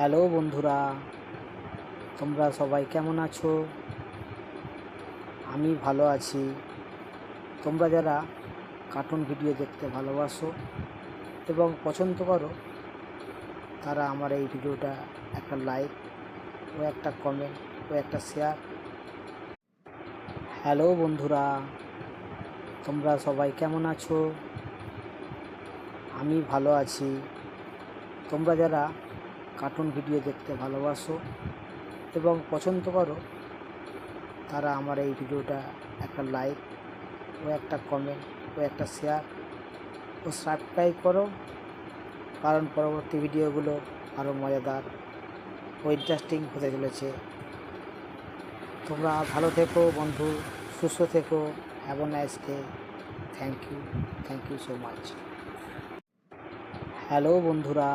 Hello বন্ধুরা, তোমরা সবাই কেমন আছো? আমি ভালো আছি। তোমরা যারা কার্টুন ভিডিও দেখতে ভালোবাসো এবং পছন্দ করো, তারা আমার এই ভিডিওটা একটা লাইক ও একটা কমেন্ট ও একটা শেয়ার। হ্যালো বন্ধুরা, তোমরা সবাই কেমন আছো? আমি ভালো আছি। তোমরা যারা কার্টুন ভিডিও দেখতে ভালোবাসো এবং পছন্দ করো, তারা আমার এই ভিডিওটা একটা লাইক ও একটা কমেন্ট ও একটা শেয়ার ও সাবস্ক্রাইব করো, কারণ পরবর্তী ভিডিওগুলো আরও মজাদার ও ইন্টারেস্টিং হতে চলেছে। তোমরা ভালো থেকো বন্ধু, সুস্থ থেকো। Have a nice day. Thank you so much. Hello বন্ধুরা।